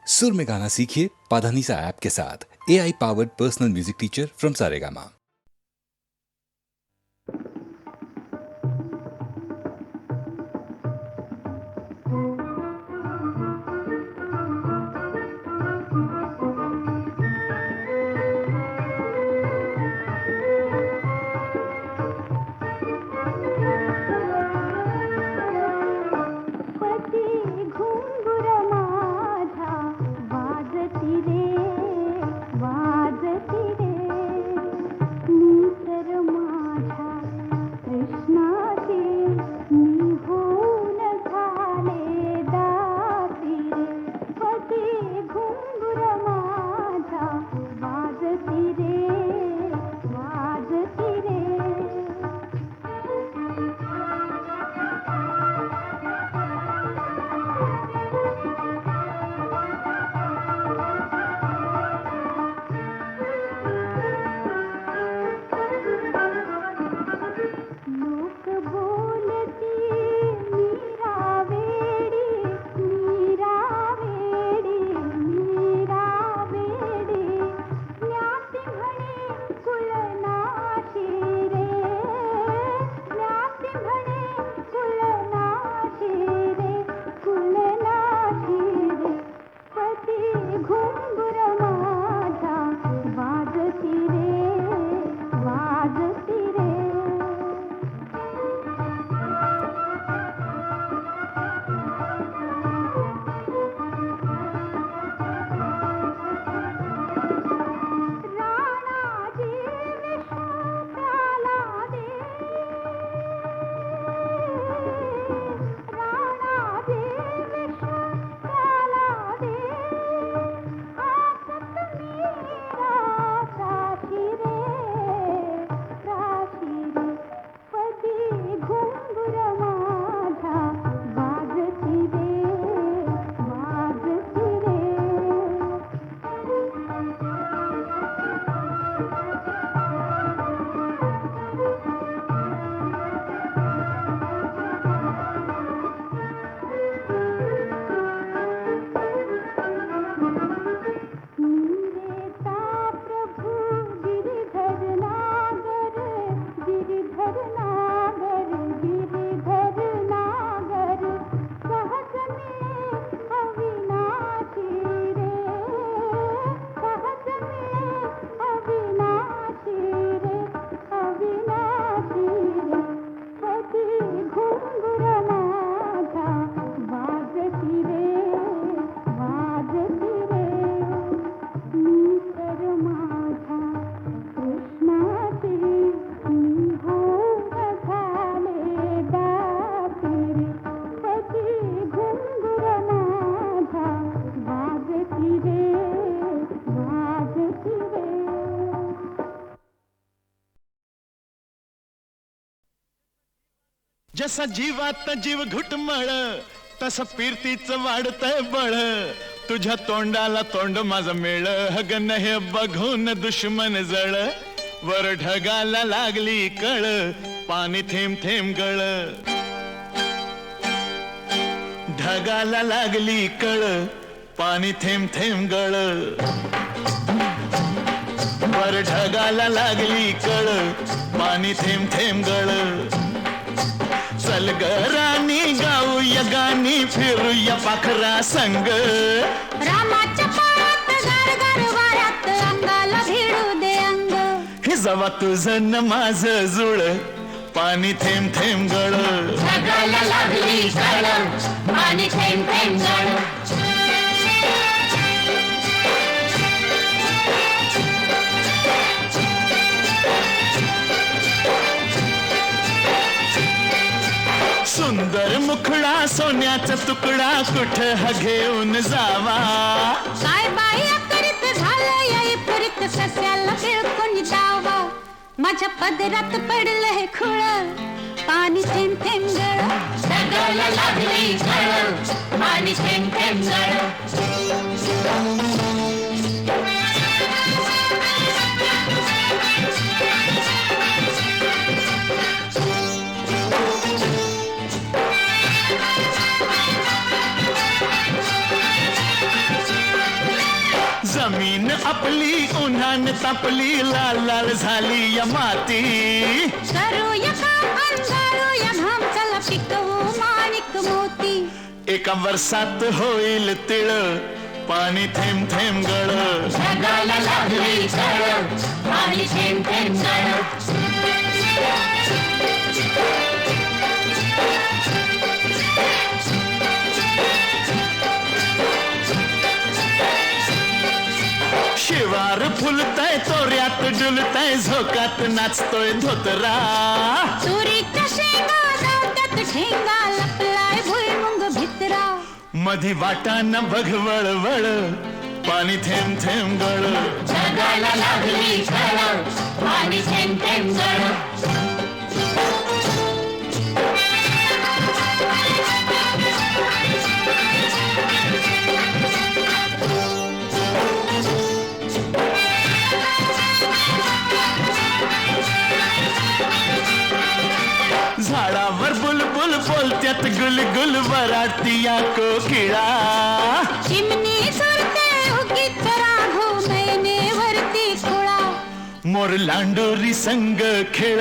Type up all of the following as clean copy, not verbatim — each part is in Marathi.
सुर में गाना सीखिए पाधानीसा ऐप के साथ। AI powered personal music teacher from Saregama. जसा जीवात जीव घुटमळ तसं पिरतीच वाढतंय बळ तुझ्या तोंडाला तोंड माझं मेळ हगन हे बघून दुश्मन जळ वर ढगाला लागली कळ पाणी थेंब थेंब गळ ढगाला लागली कळ पाणी थेंब थेंब गळ वर ढगाला लागली कळ पाणी थेंब थेंब गळ चल ग राणी गाऊया गाणी फिरूया पाखरा संग रामाच्या पायात गार वाऱ्यात अंगाला भिडू दे अंग हे जवा तुझं न माझं जुळ पाणी थेंब थेंब गळ ढगाला लागली कळ पाणी थेंब थेंब गळ सुंदर मुखडा सोन्याचा तुकडा कुठं हा घेऊन जावा काय बाई करीत झालं याई पुरीत सस्याला बिळकून जावा माझ्या पदरात पडलं हे खुळ पाणी थेंब थेंब गळ ढगाला लागली कळ पाणी थेंब थेंब गळ जमीन आपली उन्हान तापली लाल लाल झाली या माती करूया काम अंधारूया घाम चला पिकवू माणिक मोती एका वर्षात होईल तिळ पाणी थेंब थेंब गळ जगाला लागली झळ पाणी थेंब थेंब गळ शिवार फुलतय तोऱ्यात डुलतय झोकात नाचतोय धोतरा तुरीच्या शेंगा जात्यात ठेंगा लपलाय भुईमुंग भितरा मधी वाटान बघ वळवळ पाणी थेंब थेंब गळ जगाला लागली झळ पाणी थेंब थेंब गळ झाडावर बुलबुल बोलत्यात गुलगुल वराडती या कोकिळा चिमणी सुरते उगीत राघो नयनेवरती खुळा मोर लांडोरी संग खेळ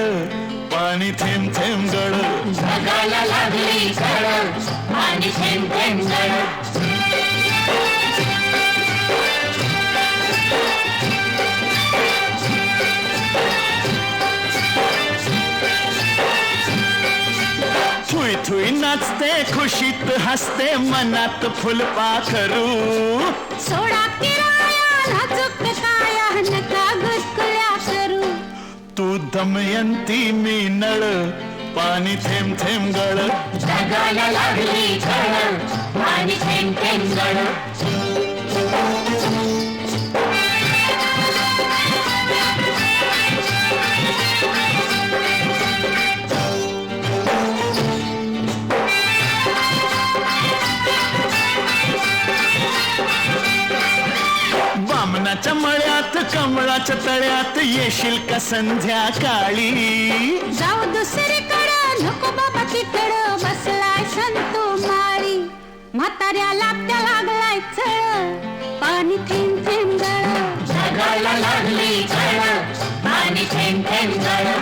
पाणी थेंब थेंब गळ जगाला लागली झळ पाणी थेंब थेंब गळ थुई थुई नाचते खुशीत हसते मनात फुलपाखरू सोडा किराया नाजूक काया नका गुसकुल्या करू तू दमयंती मी नळ पाणी थेंब थेंब गळ जगाला लागली झळ पाणी थेंब थेंब गळ बामणाच्या मळ्यात कमळाच्या तळ्यात येशील का संध्याकाळी जाऊ दुसरीकडं नको बाबा तिकडं बसलाय संतो माळी म्हाताऱ्याला त्या लागलाय चळ पाणी थेंब थेंब गळ जगाला लागली झळ पाणी थेंब थेंब गळ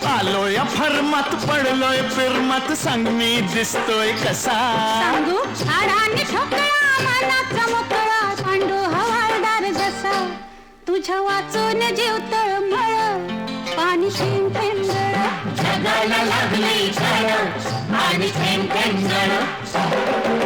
आलोय फरमात पडलोय फिरमात सांग मी दिसतोय कसा सांगू हाडाने ठोकळा मनाचा मोकळा पांडू हवालदार जसा तुझ्या वाचून जीव तळमळ पाणी थेंब थेंब गळ जगाला लागली झळ पाणी थेंब थेंब गळ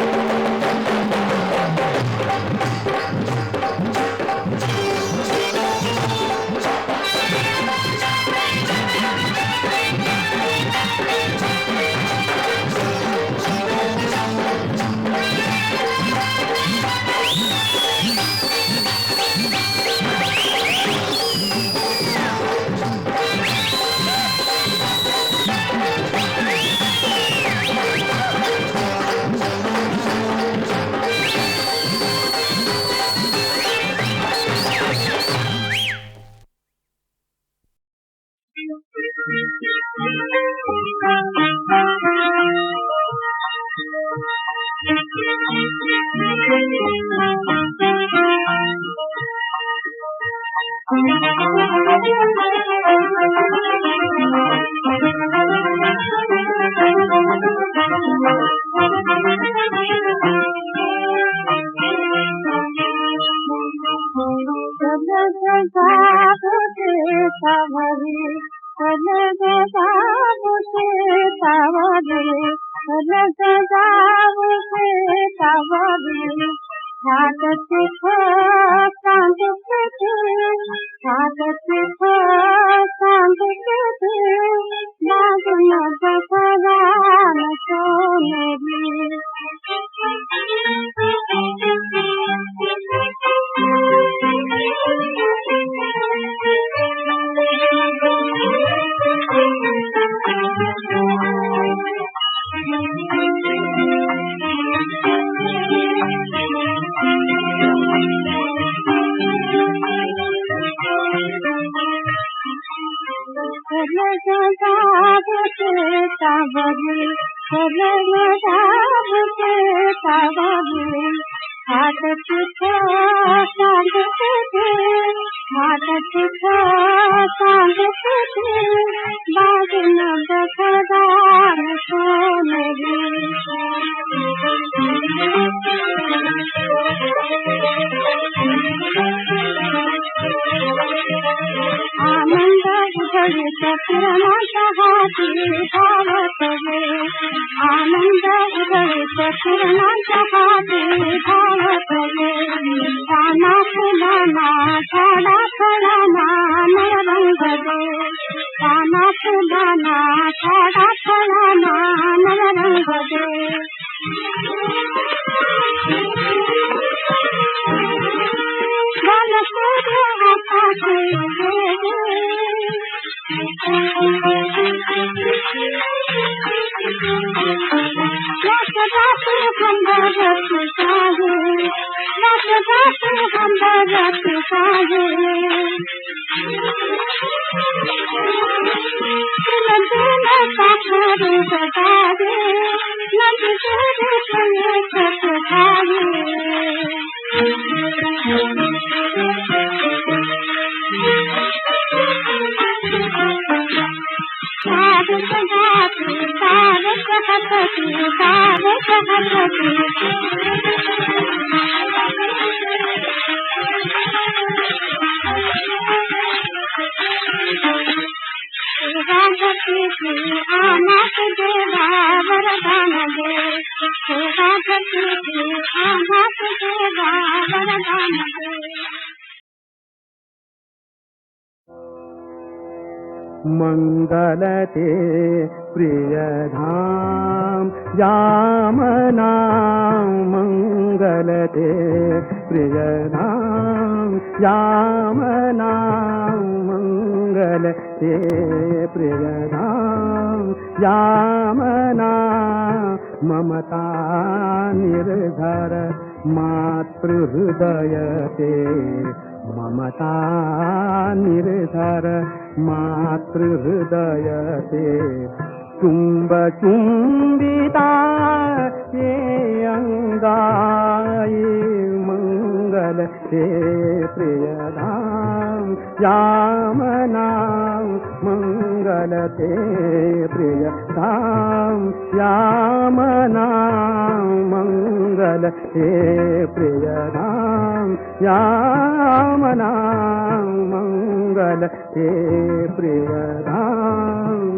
आनंद उधळीत किरणाच्या हाती धावत गे आनंद उधळीत किरणाच्या हाती धावत गे पाना फुलांना झाडा फळांना नवरंग दे पाना फुलांना झाडा फळांना नवरंग दे मंगलते प्रियधाम यामना मंगलते प्रियधाम यामना मंगलते प्रियधाम यामना ममता निर्धर मातृहृदयते ममता निर्धर मातृहृदयते चुम्बचुम्बिता ये अंगाई मंगल ते प्रियधाम यामना मंगल ते प्रियधाम यामना मंगल ते प्रियधाम यामना मंगल ते प्रियधाम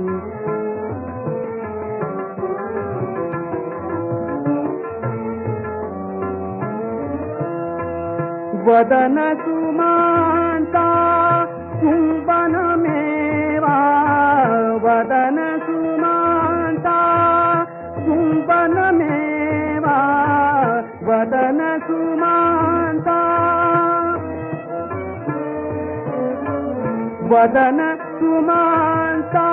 वदन सुमांता कुंभन मेवा वदन सुमांता कुंभन मेवा वदन सुमांता वदन सुमांता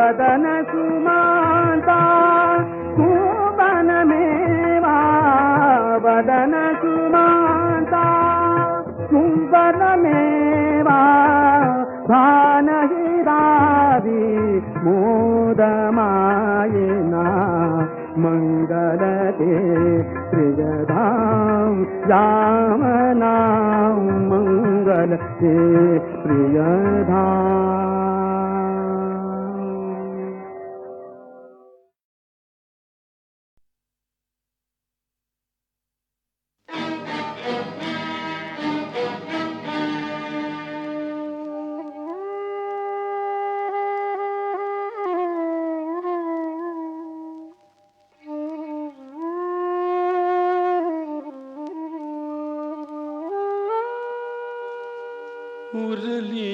वदन सुमांता कुंभन मेवा वदन सुमांता कुंभन मेवा भान हिरावी मोदमायिना मंगलते प्रियधाम यामना मंगलते प्रियधाम उरली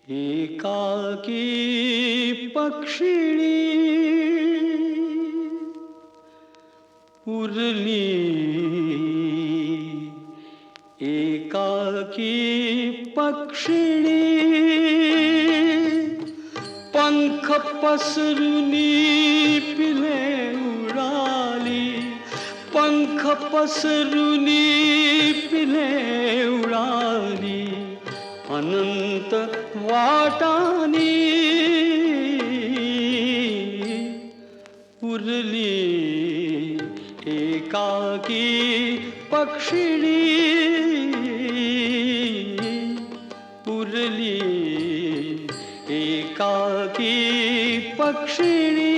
एकाकी पक्षिणी उरली, एकाकी पक्षिणी पंख पसरुनी पिले उडाली, पंख पसरुनी पिले उडाली, अनंत वाटानी उरली, एकाकी पक्षिणी उरली, एकाकी पक्षिणी.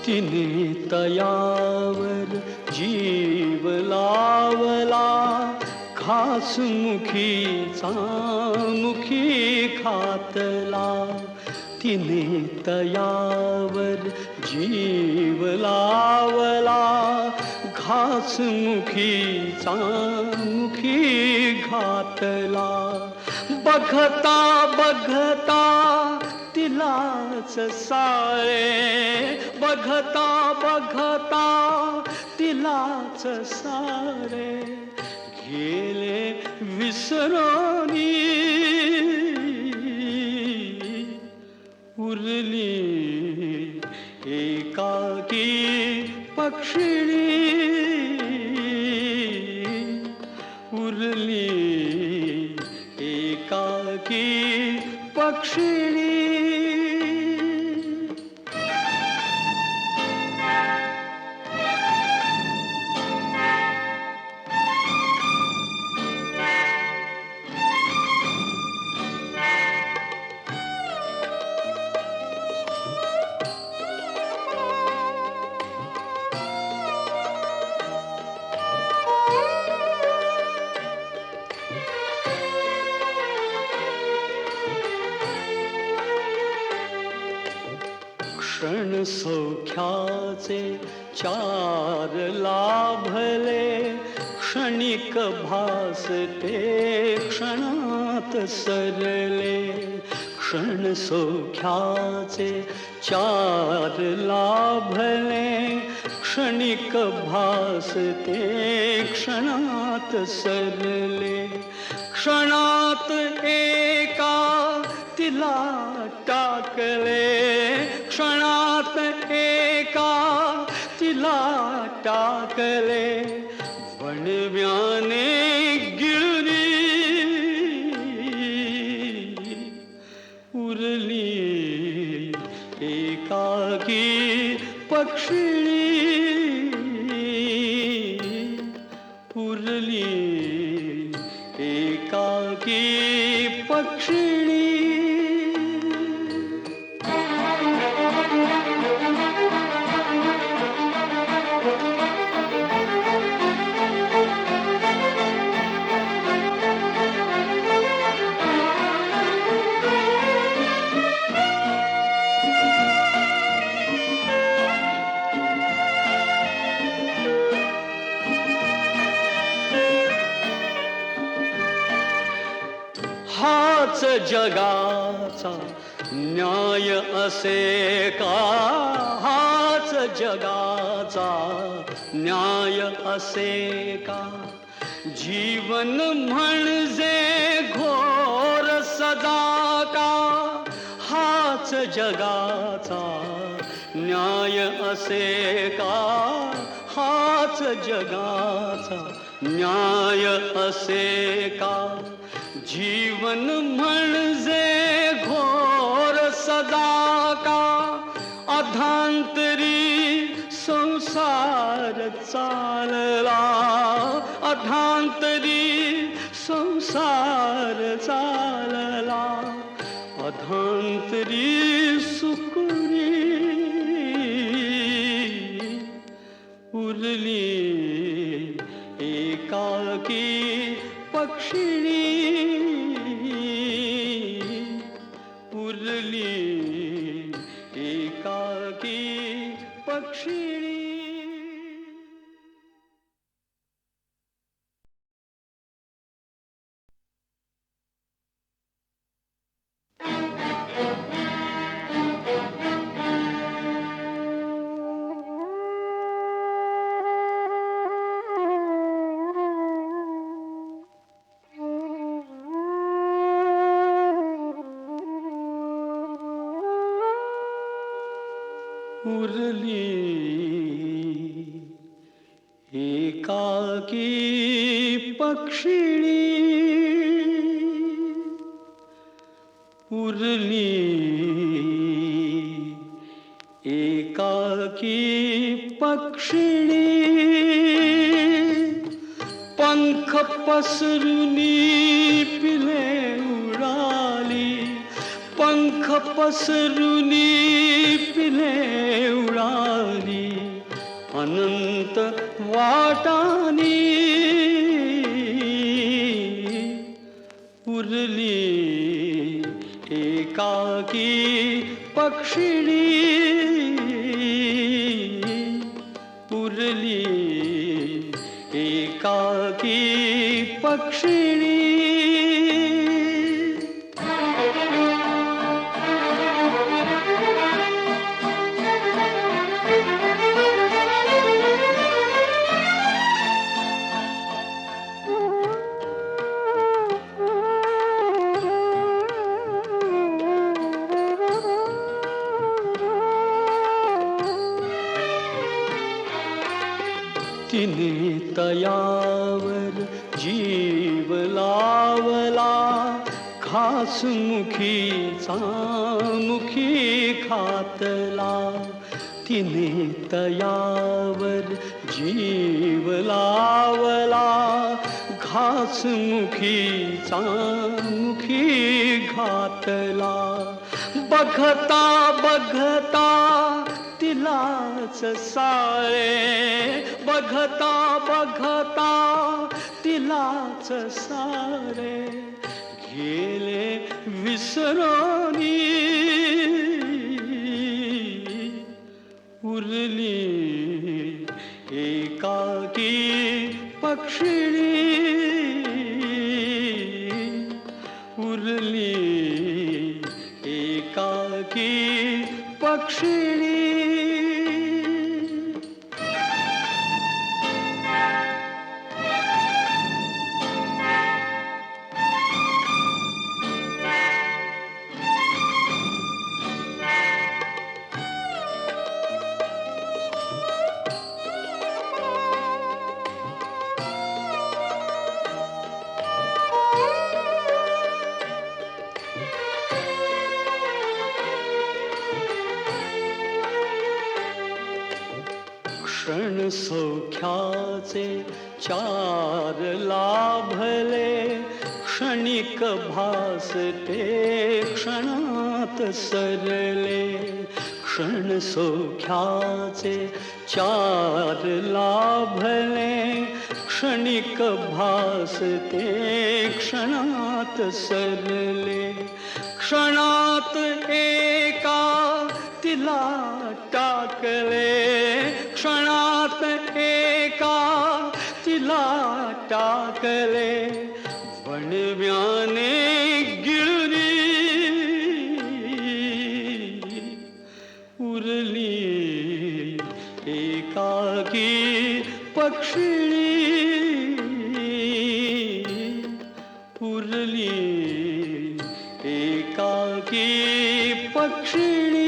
तिने तयावर जीव लावला, घासमुखीचा मुखी खातला. तिने तयावर जीव लावला, घासमुखीचा मुखी घातला. बघता बघता तिलाच सारे, बघता बघता तिलाच सारे, गेले विसरोनी उरली, एकाकी पक्षिणी उरली, एकाकी पक्षिणी. क्षण सौख्याचे चार लाभले, क्षणिक भासते क्षणात सरले. क्षण सौख्याचे चार लाभले, क्षणिक भासते क्षणात सरले. क्षणात एका तिला टाकले, क्षणात एका तिला टाकले. वणव्याने गिळली उरली, एकाकी पक्षिणी उरली, एकाकी पक्षिणी. हाच जगाचा न्याय असे का, हाच जगाचा न्याय असे का. जीवन म्हणजे घोर सदा का, हाच जगाचा न्याय असे का, हाच जगाचा न्याय असे का. जीवन म्हणजे घोर सदा का, अधांतरी संसार चालला, अधांतरी संसार चालला. अधांतरी सुकुरी उरली एकाकी पक्षिणी उरली एकाकी पक्षिणी. उरली एकाकी पक्षिणी उरली एकाकी पक्षिणी. पंख पसरुनी पिले उडाली पंख पसरुनी पिले उडाली अनंत वाटानी उरली एकाकी पक्षिणी उरली एकाकी पक्षिणी. तिने तयावर जीव लावला खास मुखीचा मुखी खातला. तिने तयावर जीव लावला घास मुखीचा मुखी घातला. बघता बघता तिलाच सारे बघता बघता तिलाच सारे गेले विसरानी उरली एकाकी पक्षिणी उरली एकाकी पक्षिणी. क्षण सौख्याचे चार लाभले क्षणिक भासते क्षणात सरले. क्षण सौख्याचे चार लाभले क्षणिक भासते क्षणात सरले. क्षणात एका तिला टाकले क्षणात एका तिला टाकले. वणव्याने गिळली उरली एकाकी पक्षिणी उरली एकाकी पक्षिणी.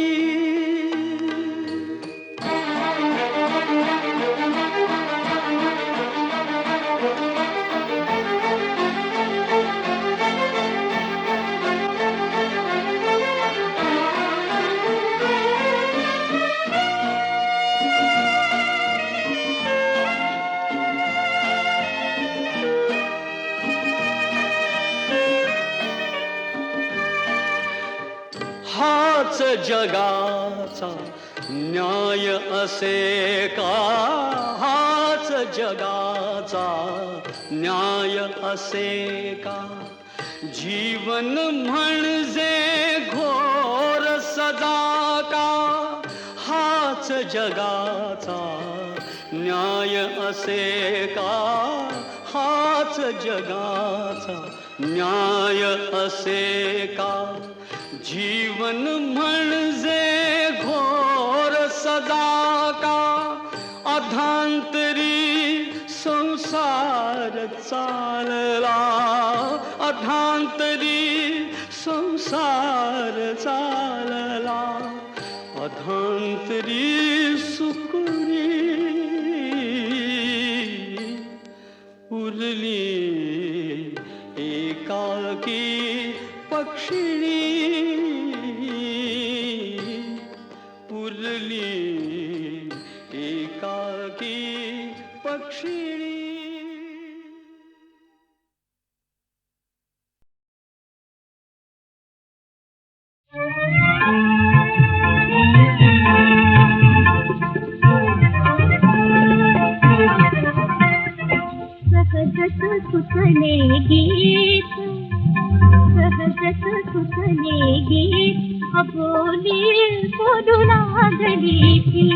हाच जगाचा न्याय असे का जगाचा न्याय असे का? जीवन म्हणजे घोर सदा का? हाच जगाचा न्याय असे का? हाच जगाचा न्याय असे का? जीवन म्हणजे घोर सदा का? अधांतरी संसार चालला, अधांतरी संसार चालला, अधांतरी सुकुरी उरली एकाकी पक्षिणी, उरली एकाकी पक्षिणी. सहजत सुचले गीत, सहजत सुचले गीत, अबोली बोलू लागली ती,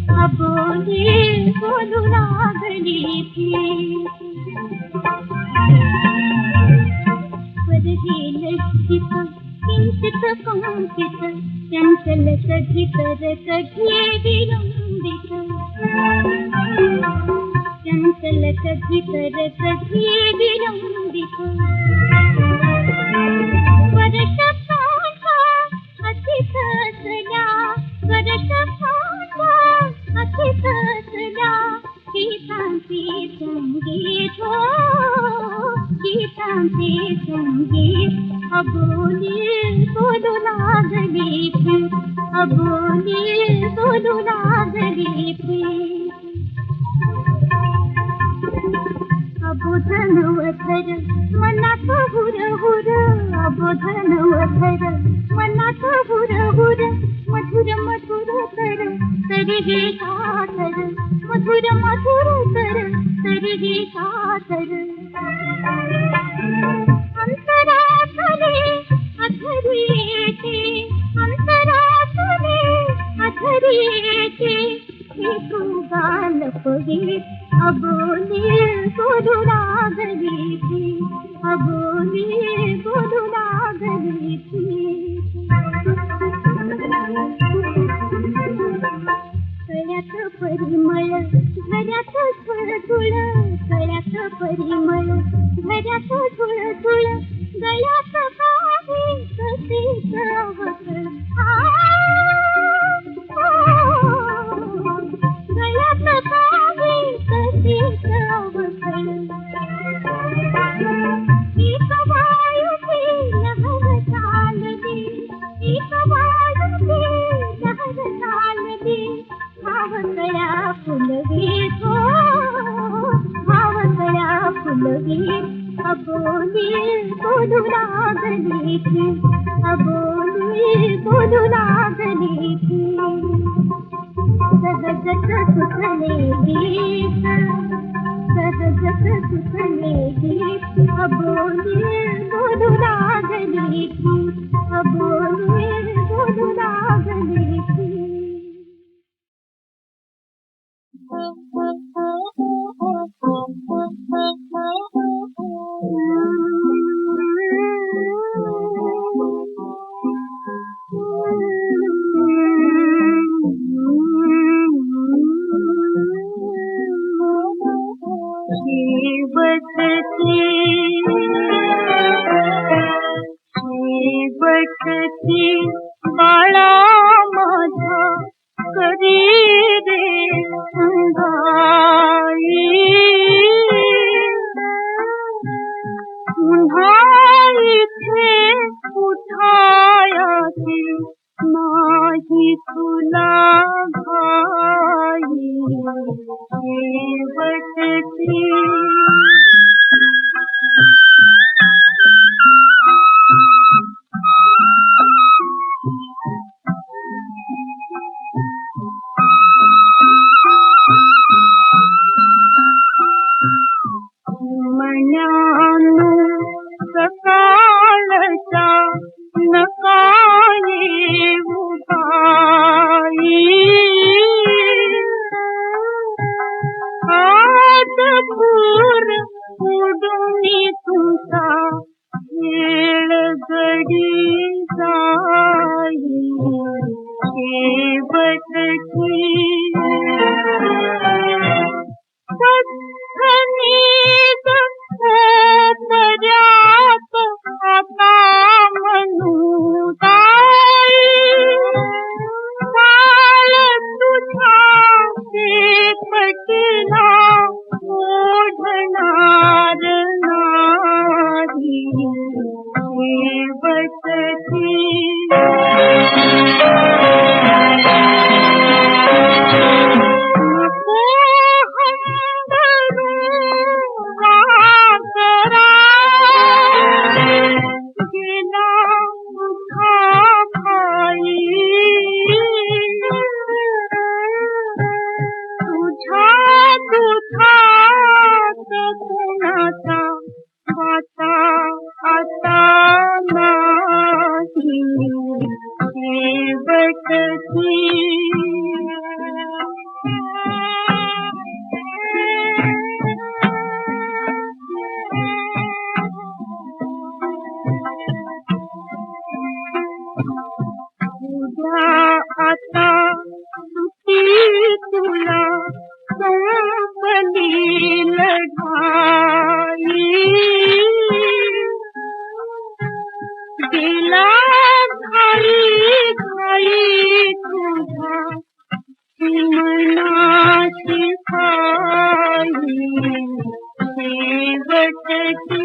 अबोली बोलू लागली ती. परही लज्जित किंचित कंपित, चंचल कधी तर कधी विलंबित, चंचल कधी तर कधी विलंबित. वर्षांचा अतीत असल्या, वर्षांचा अतीत असल्या, गीतांचे संगीत हो, गीतांचे संगीत, अबोली बोलू लागली प्रीत, अबोली बोलू लागली प्रीत. अबोधन वथर मनात हुर हुर, अबोधन वथर मनात हुर हुर, मधुर मधुर तर तरीही सातर, मधुर मधुर तर तरीही सातर. अंतरातले अधरी येते, अंतरातले अधरी येते, हे तू गाल पगीत, अबोली बोलू लागली ती, अबोली बोलू लागली ती. कळ्यात परिमळ घरात झुळझुळ, कळ्यात परिमळ घरात झुळझुळ, गळ्यात काही कशीच अवकळ, गळ्यात काही कशीच अवकळ. एक वाळूची लहर चालली, एक वाळूची लहर चालली, भावकळ्या फुलवीत हो, भावकळ्या फुलवीत, अबोली बोलू लागली ती, अबोली बोलू लागली ती. सहजत सुचले गीत, सहजत सुचले गीत, अबोली बोलू लागली ती, अबोली बोलू लागली ती. शेवटची बाळा माझा करी रे अंगाई, पुन्हा इथे उठायाची नाही तुला घाई. शेवटची पटला ओढणार नाही शेवटची आता तुला संपली लढाई गेला घाई घाई तुझा मनाची खाई शेवटची